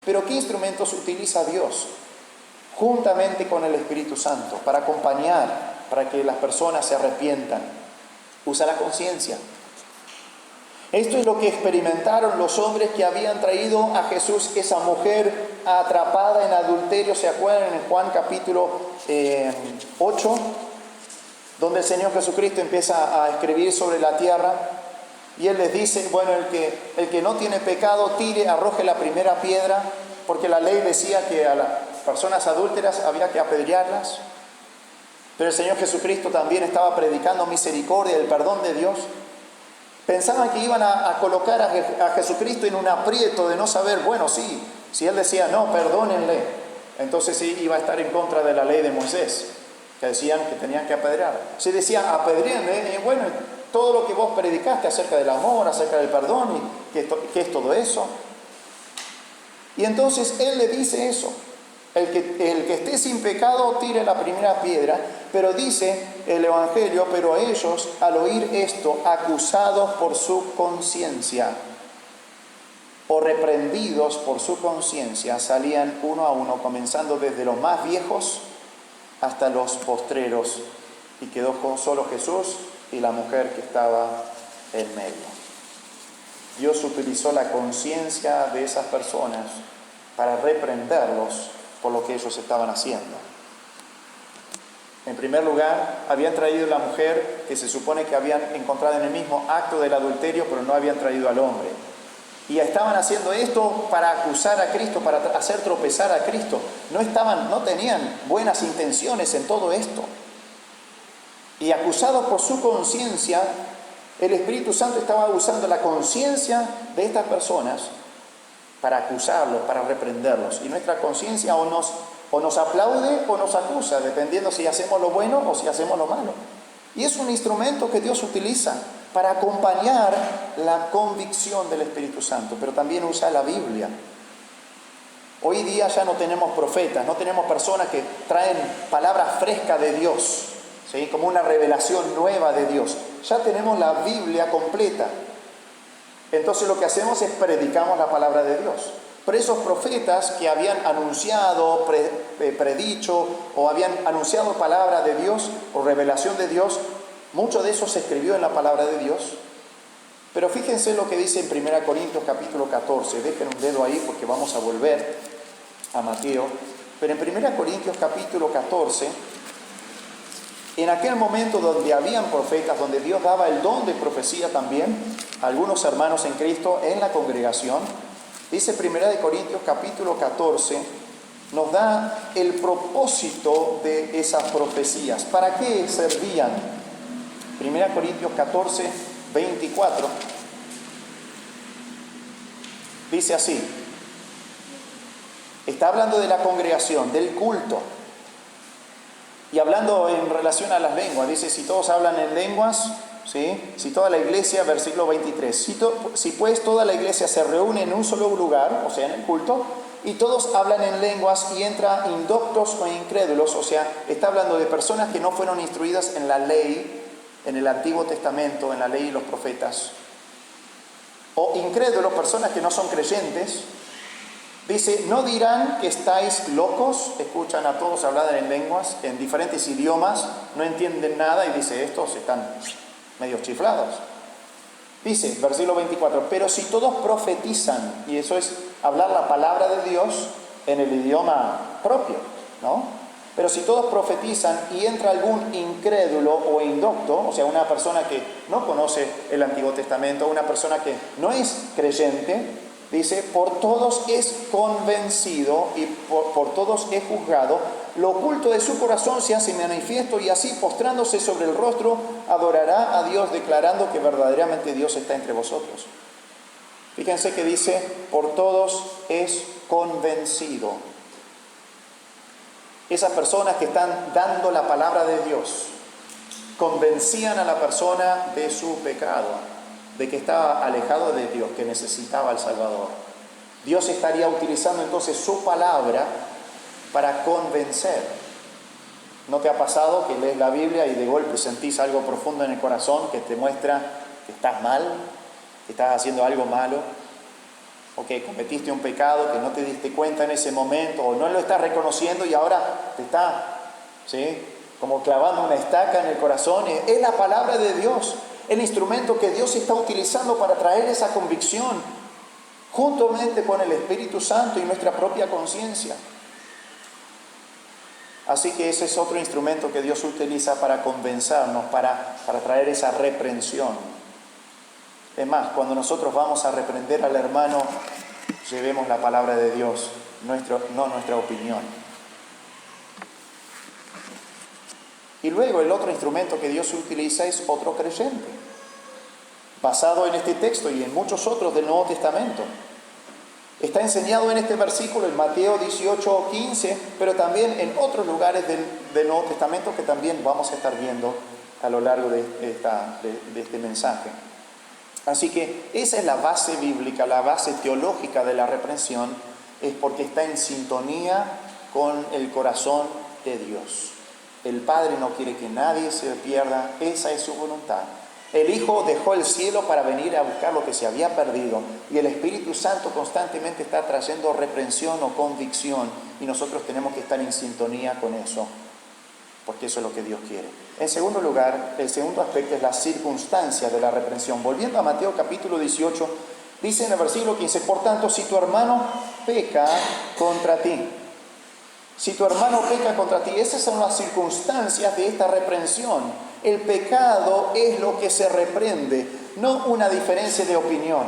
Pero ¿qué instrumentos utiliza Dios? Juntamente con el Espíritu Santo, para acompañar, para que las personas se arrepientan. Usa la conciencia. Esto es lo que experimentaron los hombres que habían traído a Jesús, esa mujer atrapada en adulterio. ¿Se acuerdan en Juan capítulo 8? Donde el Señor Jesucristo empieza a escribir sobre la tierra. Y Él les dice, bueno, el que no tiene pecado, arroje la primera piedra, porque la ley decía que a las personas adúlteras había que apedrearlas. Pero el Señor Jesucristo también estaba predicando misericordia, el perdón de Dios. Pensaban que iban a colocar a Jesucristo en un aprieto de no saber, bueno, sí, si Él decía, no, perdónenle, entonces sí iba a estar en contra de la ley de Moisés, que decían que tenían que apedrear. Si decía, apedréenle, bueno, todo lo que vos predicaste acerca del amor, acerca del perdón, y ¿qué es todo eso? Y entonces Él le dice eso. El que esté sin pecado tire la primera piedra, pero dice el Evangelio, pero ellos al oír esto, acusados por su conciencia o reprendidos por su conciencia, salían uno a uno, comenzando desde los más viejos hasta los postreros, y quedó solo Jesús y la mujer que estaba en medio. Dios utilizó la conciencia de esas personas para reprenderlos por lo que ellos estaban haciendo. En primer lugar, habían traído a la mujer que se supone que habían encontrado en el mismo acto del adulterio, pero no habían traído al hombre. Y estaban haciendo esto para acusar a Cristo, para hacer tropezar a Cristo. No tenían buenas intenciones en todo esto. Y acusados por su conciencia, el Espíritu Santo estaba usando la conciencia de estas personas para acusarlos, para reprenderlos. Y nuestra conciencia o nos aplaude o nos acusa, dependiendo si hacemos lo bueno o si hacemos lo malo. Y es un instrumento que Dios utiliza para acompañar la convicción del Espíritu Santo, pero también usa la Biblia. Hoy día ya no tenemos profetas, no tenemos personas que traen palabras frescas de Dios, ¿sí? Como una revelación nueva de Dios. Ya tenemos la Biblia completa. Entonces lo que hacemos es predicamos la palabra de Dios. Pero esos profetas que habían anunciado, predicho o habían anunciado palabra de Dios o revelación de Dios, mucho de eso se escribió en la palabra de Dios. Pero fíjense lo que dice en 1 Corintios capítulo 14. Dejen un dedo ahí porque vamos a volver a Mateo. Pero en 1 Corintios capítulo 14, en aquel momento donde habían profetas, donde Dios daba el don de profecía también a algunos hermanos en Cristo en la congregación, dice 1 Corintios capítulo 14, nos da el propósito de esas profecías. ¿Para qué servían? 1 Corintios 14, 24, dice así, está hablando de la congregación, del culto, y hablando en relación a las lenguas, dice, si todos hablan en lenguas, ¿sí? Si toda la iglesia, versículo 23, si pues toda la iglesia se reúne en un solo lugar, o sea, en el culto, y todos hablan en lenguas y entra indoctos o incrédulos, o sea, está hablando de personas que no fueron instruidas en la ley, en el Antiguo Testamento, en la ley y los profetas, o incrédulos, personas que no son creyentes. Dice, no dirán que estáis locos, escuchan a todos hablar en lenguas, en diferentes idiomas, no entienden nada, y dice, estos están medio chiflados. Dice, versículo 24, pero si todos profetizan, y eso es hablar la palabra de Dios en el idioma propio, ¿no? Pero si todos profetizan y entra algún incrédulo o indocto, o sea, una persona que no conoce el Antiguo Testamento, una persona que no es creyente, dice, por todos es convencido y por todos es juzgado, lo oculto de su corazón se hace manifiesto y así postrándose sobre el rostro adorará a Dios declarando que verdaderamente Dios está entre vosotros. Fíjense que dice, por todos es convencido. Esas personas que están dando la palabra de Dios convencían a la persona de su pecado, de que estaba alejado de Dios, que necesitaba al Salvador. Dios estaría utilizando entonces su palabra para convencer. ¿No te ha pasado que lees la Biblia y de golpe sentís algo profundo en el corazón que te muestra que estás mal, que estás haciendo algo malo? Ok, cometiste un pecado que no te diste cuenta en ese momento o no lo estás reconociendo y ahora te está, ¿sí?, como clavando una estaca en el corazón. Es la palabra de Dios, el instrumento que Dios está utilizando para traer esa convicción, juntamente con el Espíritu Santo y nuestra propia conciencia. Así que ese es otro instrumento que Dios utiliza para convencernos, para traer esa reprensión. Es más, cuando nosotros vamos a reprender al hermano, llevemos la palabra de Dios, no nuestra opinión. Y luego el otro instrumento que Dios utiliza es otro creyente, basado en este texto y en muchos otros del Nuevo Testamento. Está enseñado en este versículo, en Mateo 18:15, pero también en otros lugares del Nuevo Testamento que también vamos a estar viendo a lo largo de este mensaje. Así que esa es la base bíblica, la base teológica de la reprensión, es porque está en sintonía con el corazón de Dios. El Padre no quiere que nadie se pierda, esa es su voluntad. El Hijo dejó el cielo para venir a buscar lo que se había perdido, y el Espíritu Santo constantemente está trayendo reprensión o convicción, y nosotros tenemos que estar en sintonía con eso, porque eso es lo que Dios quiere. En segundo lugar, el segundo aspecto es la circunstancia de la reprensión. Volviendo a Mateo capítulo 18, dice en el versículo 15, por tanto, si tu hermano peca contra ti, esas son las circunstancias de esta reprensión. El pecado es lo que se reprende, no una diferencia de opinión.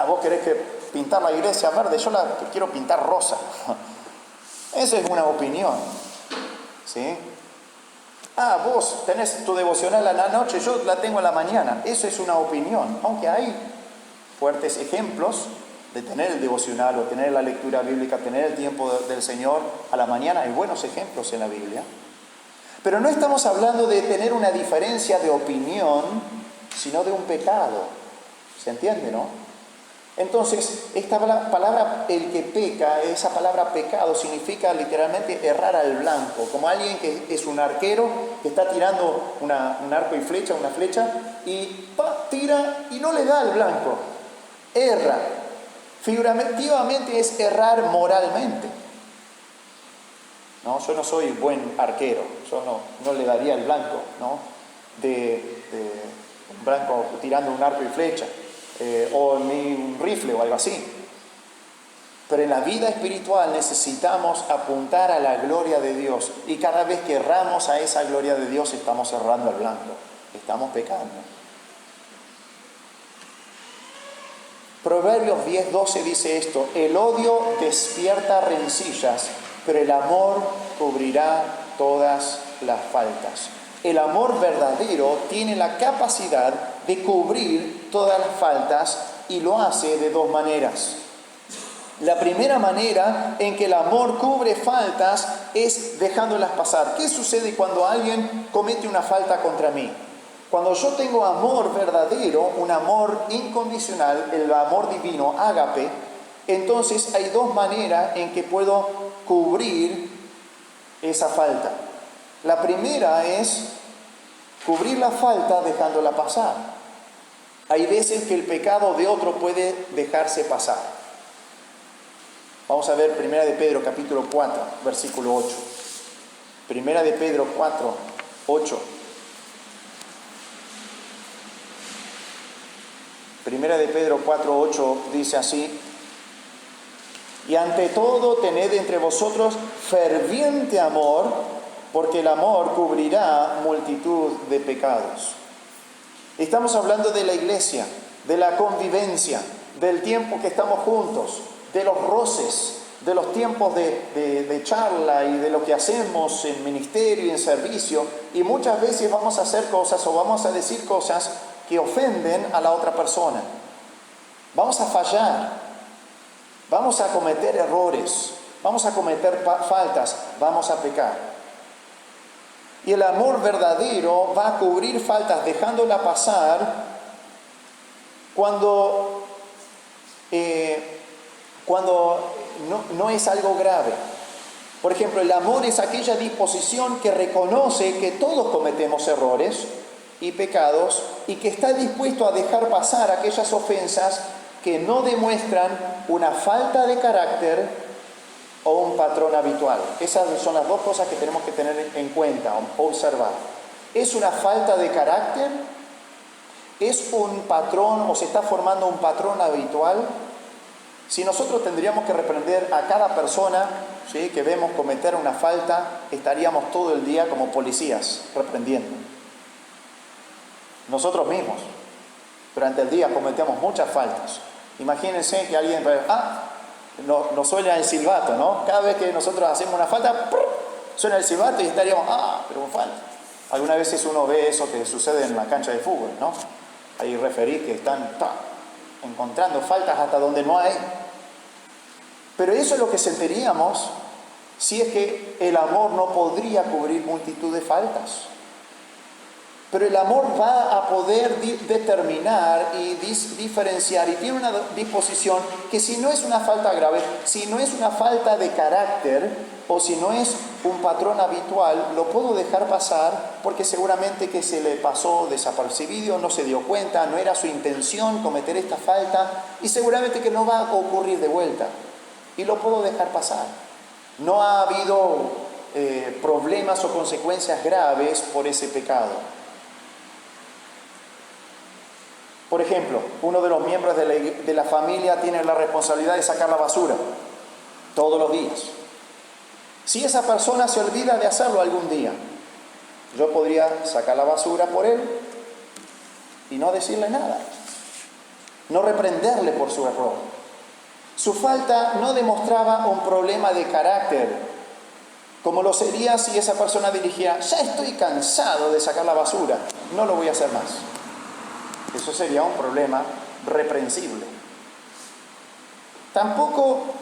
Vos querés que pintar la iglesia verde, yo la quiero pintar rosa. Esa es una opinión, ¿sí? Vos tenés tu devocional a la noche, yo la tengo a la mañana. Eso es una opinión, aunque hay fuertes ejemplos de tener el devocional o tener la lectura bíblica, tener el tiempo del Señor a la mañana. Hay buenos ejemplos en la Biblia. Pero no estamos hablando de tener una diferencia de opinión, sino de un pecado. ¿Se entiende, no? Entonces, esta palabra, el que peca, esa palabra pecado, significa literalmente errar al blanco. Como alguien que es un arquero, que está tirando un arco y flecha, una flecha, y tira y no le da al blanco. Erra. Figurativamente es errar moralmente. No, yo no soy buen arquero, yo no le daría el blanco, ¿no? De un blanco tirando un arco y flecha, o ni un rifle o algo así. Pero en la vida espiritual necesitamos apuntar a la gloria de Dios, y cada vez que erramos a esa gloria de Dios estamos errando al blanco, estamos pecando. Proverbios 10:12 dice esto: el odio despierta rencillas, pero el amor cubrirá todas las faltas. El amor verdadero tiene la capacidad de cubrir todas las faltas, y lo hace de dos maneras. La primera manera en que el amor cubre faltas es dejándolas pasar. ¿Qué sucede cuando alguien comete una falta contra mí? Cuando yo tengo amor verdadero, un amor incondicional, el amor divino, ágape, entonces hay dos maneras en que puedo cubrir esa falta. La primera es cubrir la falta dejándola pasar. Hay veces que el pecado de otro puede dejarse pasar. Vamos a ver 1 de Pedro capítulo 4, versículo 8. 1 de Pedro 4, 8. 1 de Pedro 4, 8 dice así: y ante todo tened entre vosotros ferviente amor, porque el amor cubrirá multitud de pecados. Estamos hablando de la iglesia, de la convivencia, del tiempo que estamos juntos, de los roces, de los tiempos de charla y de lo que hacemos en ministerio y en servicio. Y muchas veces vamos a hacer cosas o vamos a decir cosas que ofenden a la otra persona. Vamos a fallar, vamos a cometer errores, vamos a cometer faltas, vamos a pecar. Y el amor verdadero va a cubrir faltas dejándola pasar cuando no es algo grave. Por ejemplo, el amor es aquella disposición que reconoce que todos cometemos errores y pecados, y que está dispuesto a dejar pasar aquellas ofensas que no demuestran una falta de carácter o un patrón habitual. Esas son las dos cosas que tenemos que tener en cuenta, observar. ¿Es una falta de carácter? ¿Es un patrón o se está formando un patrón habitual? Si nosotros tendríamos que reprender a cada persona, ¿sí?, que vemos cometer una falta, estaríamos todo el día como policías reprendiendo. Nosotros mismos, durante el día cometemos muchas faltas. Imagínense que alguien, nos suena el silbato, ¿no? Cada vez que nosotros hacemos una falta, suena el silbato y estaríamos, pero falta. Algunas veces uno ve eso que sucede en la cancha de fútbol, ¿no? Hay referís que están encontrando faltas hasta donde no hay. Pero eso es lo que sentiríamos si es que el amor no podría cubrir multitud de faltas. Pero el amor va a poder determinar y diferenciar, y tiene una disposición que si no es una falta grave, si no es una falta de carácter o si no es un patrón habitual, lo puedo dejar pasar porque seguramente que se le pasó desapercibido, no se dio cuenta, no era su intención cometer esta falta y seguramente que no va a ocurrir de vuelta y lo puedo dejar pasar. No ha habido problemas o consecuencias graves por ese pecado. Por ejemplo, uno de los miembros de la familia tiene la responsabilidad de sacar la basura todos los días. Si esa persona se olvida de hacerlo algún día, yo podría sacar la basura por él y no decirle nada, no reprenderle por su error. Su falta no demostraba un problema de carácter, como lo sería si esa persona dijera, ya estoy cansado de sacar la basura, no lo voy a hacer más. Eso sería un problema reprensible. Tampoco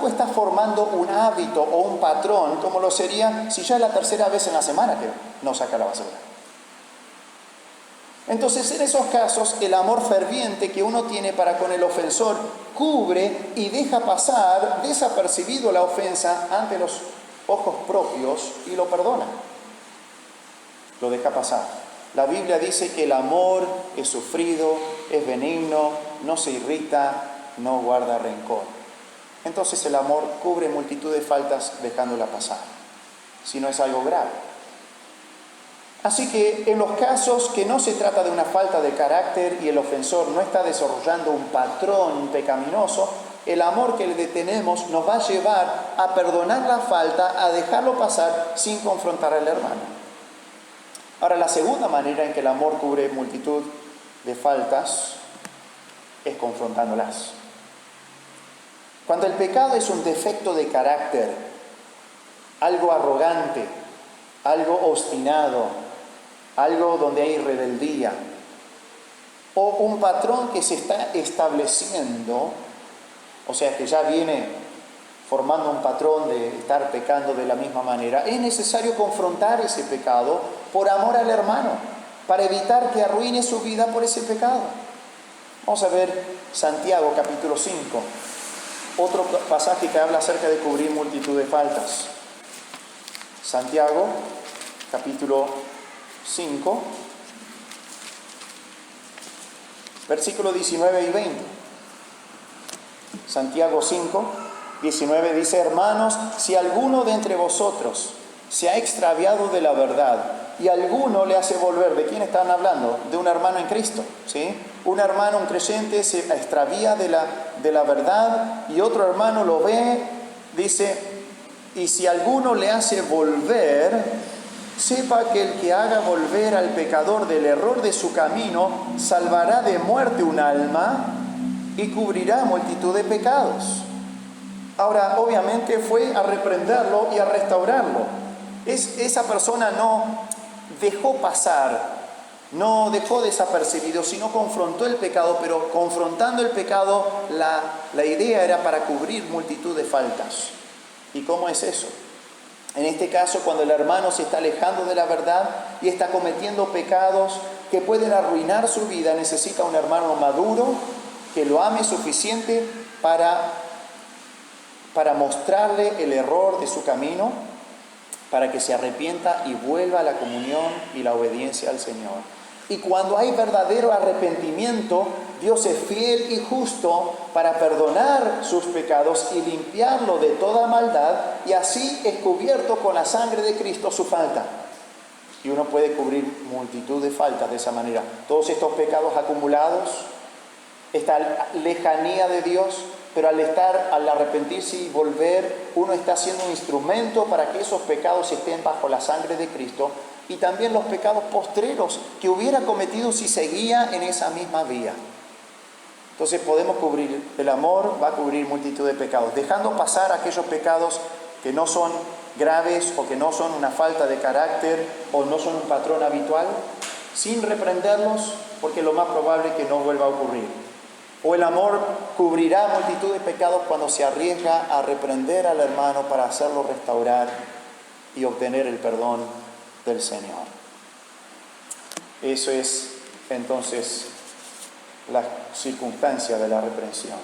está formando un hábito o un patrón como lo sería si ya es la tercera vez en la semana que no saca la basura. Entonces, en esos casos, el amor ferviente que uno tiene para con el ofensor cubre y deja pasar desapercibido la ofensa ante los ojos propios y lo perdona. Lo deja pasar. La Biblia dice que el amor es sufrido, es benigno, no se irrita, no guarda rencor. Entonces el amor cubre multitud de faltas dejándola pasar, si no es algo grave. Así que en los casos que no se trata de una falta de carácter y el ofensor no está desarrollando un patrón pecaminoso, el amor que le tenemos nos va a llevar a perdonar la falta, a dejarlo pasar sin confrontar al hermano. Ahora, la segunda manera en que el amor cubre multitud de faltas es confrontándolas. Cuando el pecado es un defecto de carácter, algo arrogante, algo obstinado, algo donde hay rebeldía, o un patrón que se está estableciendo, o sea que ya viene formando un patrón de estar pecando de la misma manera, es necesario confrontar ese pecado por amor al hermano, para evitar que arruine su vida por ese pecado. Vamos a ver Santiago capítulo 5, otro pasaje que habla acerca de cubrir multitud de faltas. Santiago capítulo 5, versículos 19 y 20. Santiago 5, 19 dice, hermanos, si alguno de entre vosotros se ha extraviado de la verdad y alguno le hace volver, ¿de quién están hablando? De un hermano en Cristo, ¿sí? Un hermano, un creyente, se extravía de la verdad y otro hermano lo ve, dice, y si alguno le hace volver, sepa que el que haga volver al pecador del error de su camino, salvará de muerte un alma y cubrirá multitud de pecados. Ahora, obviamente fue a reprenderlo y a restaurarlo. Esa persona no dejó pasar, no dejó desapercibido, sino confrontó el pecado, pero confrontando el pecado, la idea era para cubrir multitud de faltas. ¿Y cómo es eso? En este caso, cuando el hermano se está alejando de la verdad y está cometiendo pecados que pueden arruinar su vida, necesita un hermano maduro que lo ame suficiente para mostrarle el error de su camino, para que se arrepienta y vuelva a la comunión y la obediencia al Señor. Y cuando hay verdadero arrepentimiento, Dios es fiel y justo para perdonar sus pecados y limpiarlo de toda maldad, y así es cubierto con la sangre de Cristo su falta. Y uno puede cubrir multitud de faltas de esa manera. Todos estos pecados acumulados, esta lejanía de Dios, pero al arrepentirse y volver, uno está siendo un instrumento para que esos pecados estén bajo la sangre de Cristo, y también los pecados postreros que hubiera cometido si seguía en esa misma vía. Entonces podemos cubrir, el amor va a cubrir multitud de pecados, dejando pasar aquellos pecados que no son graves o que no son una falta de carácter o no son un patrón habitual, sin reprenderlos, porque lo más probable es que no vuelva a ocurrir. O el amor cubrirá multitud de pecados cuando se arriesga a reprender al hermano para hacerlo restaurar y obtener el perdón del Señor. Eso es entonces la circunstancia de la reprensión.